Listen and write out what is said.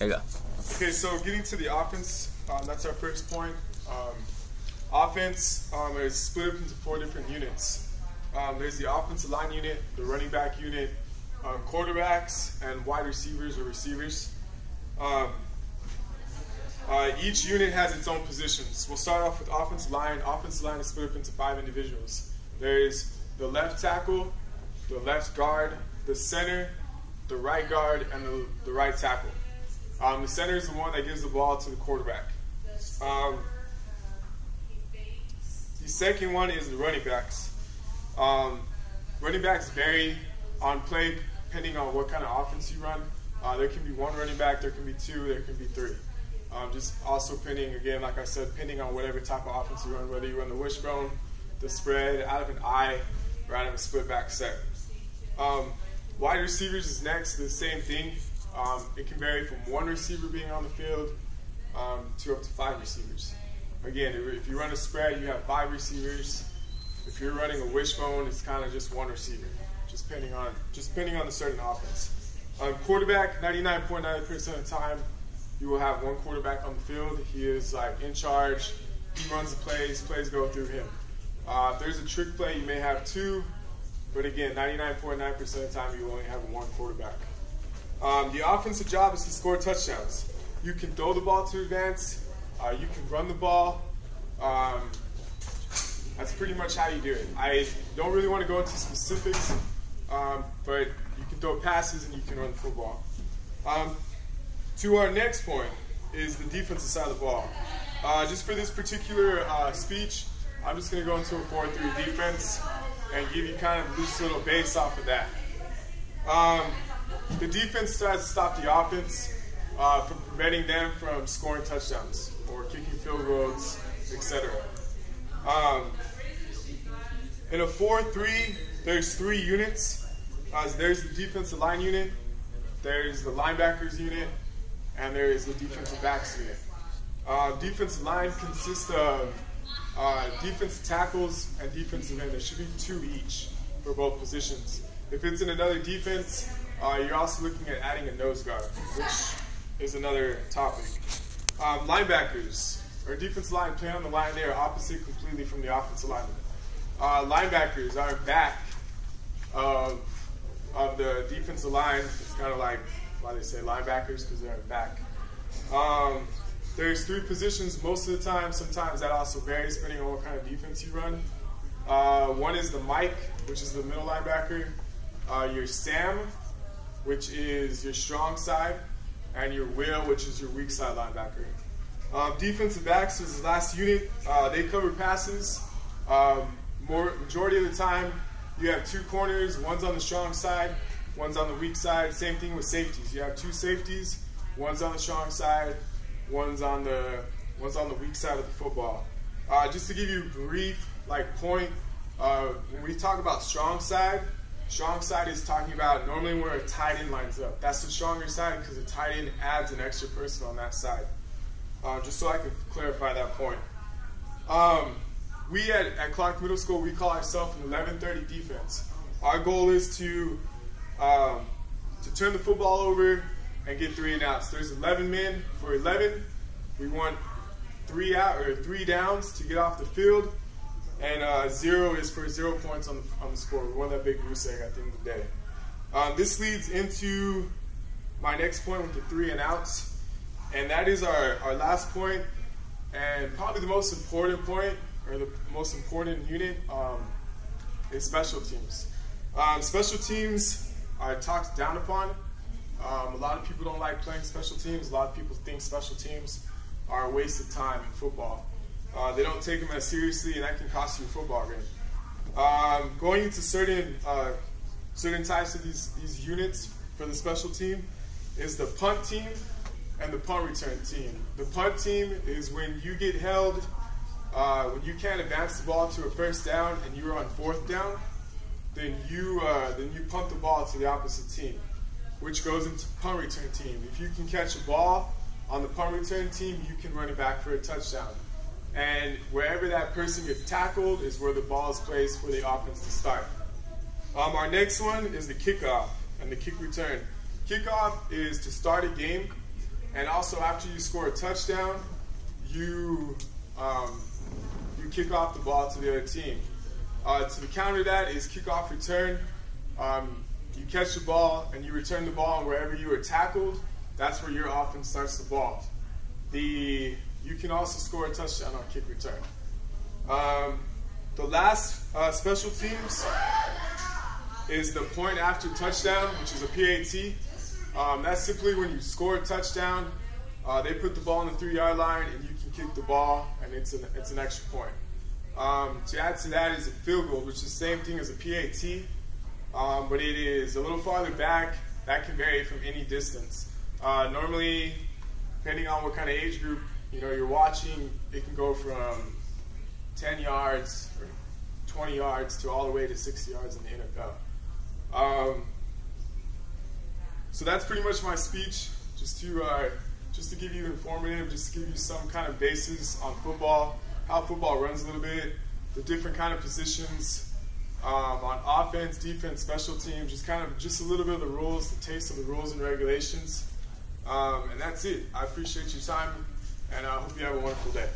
There you go. Okay, so getting to the offense, that's our first point. Offense is split up into 4 different units. There's the offensive line unit, the running back unit, quarterbacks, and wide receivers or receivers. Each unit has its own positions. We'll start off with offensive line. Offensive line is split up into 5 individuals. There's the left tackle, the left guard, the center, the right guard, and the right tackle. The center is the one that gives the ball to the quarterback. The second one is the running backs. Running backs vary on play depending on what kind of offense you run. There can be 1 running back, there can be 2, there can be 3. Just also depending, again, like I said, depending on whatever type of offense you run, whether you run the wishbone, the spread, out of an eye, or out of a split back set. Wide receivers is next, the same thing. It can vary from 1 receiver being on the field to up to 5 receivers. Again, if you run a spread, you have 5 receivers. If you're running a wishbone, it's kind of just 1 receiver, just depending on the certain offense. Quarterback, 99.9% of the time, you will have 1 quarterback on the field. He is like in charge. He runs the plays go through him. If there's a trick play, you may have 2, but again, 99.9% of the time, you only have 1 quarterback. The offensive job is to score touchdowns. You can throw the ball to advance. You can run the ball. That's pretty much how you do it. I don't really want to go into specifics, but you can throw passes and you can run the football. To our next point is the defensive side of the ball. Just for this particular speech, I'm just going to go into a 4-3 defense and give you kind of this little base off of that. The defense tries to stop the offense from preventing them from scoring touchdowns or kicking field goals, etc. In a 4-3, there's 3 units. There's the defensive line unit, there's the linebackers unit, and there is the defensive backs unit. Defensive line consists of defensive tackles and defensive end. There should be 2 each for both positions. If it's in another defense, you're also looking at adding a nose guard, which is another topic. Linebackers, or defensive line play on the line, they are opposite completely from the offensive lineman. Linebackers are back of the defensive line. It's kind of like why they say linebackers, because they're back. There's 3 positions most of the time. Sometimes that also varies depending on what kind of defense you run. One is the Mike, which is the middle linebacker. Your Sam, which is your strong side, and your Will, which is your weak side linebacker. Defensive backs is the last unit. They cover passes. Majority of the time, you have 2 corners. One's on the strong side, one's on the weak side. Same thing with safeties. You have 2 safeties. One's on the strong side, one's on the weak side of the football. Just to give you a brief point, when we talk about strong side is talking about normally where a tight end lines up. That's the stronger side because the tight end adds an extra person on that side. Just so I can clarify that point. We at Clark Middle School, we call ourselves an 11-30 defense. Our goal is to turn the football over and get 3 and outs. There's 11 men for 11. We want 3 downs to get off the field, and 0 is for 0 points on the score. We want that big goose egg at the end of the day. This leads into my next point with the 3 and outs, and that is our last point, and probably the most important point, or the most important unit, is special teams. Special teams are talked down upon. A lot of people don't like playing special teams. A lot of people think special teams are a waste of time in football. They don't take them as seriously, and that can cost you a football game. Going into certain types of these units for the special team is the punt team and the punt return team. The punt team is when you get held, when you can't advance the ball to a first down and you're on 4th down, then you punt the ball to the opposite team, which goes into punt return team. If you can catch a ball on the punt return team, you can run it back for a touchdown. And wherever that person gets tackled is where the ball is placed for the offense to start. Our next one is the kickoff and the kick return. Kickoff is to start a game. And also after you score a touchdown, you kick off the ball to the other team. To counter that is kickoff return. You catch the ball and you return the ball, and wherever you were tackled, that's where your offense starts the ball. You can also score a touchdown on kick return. The last special teams is the point after touchdown, which is a PAT. That's simply when you score a touchdown, they put the ball on the 3-yard line and you can kick the ball, and it's an extra point. To add to that is a field goal, which is the same thing as a PAT, but it is a little farther back. That can vary from any distance. Normally, depending on what kind of age group you're watching, it can go from 10 yards or 20 yards to all the way to 60 yards in the NFL. So that's pretty much my speech, just to give you informative, just to give you some kind of basis on football, how football runs a little bit, the different kind of positions on offense, defense, special teams, just a little bit of the rules, the taste of the rules and regulations. And that's it. I appreciate your time, and I hope you have a wonderful day.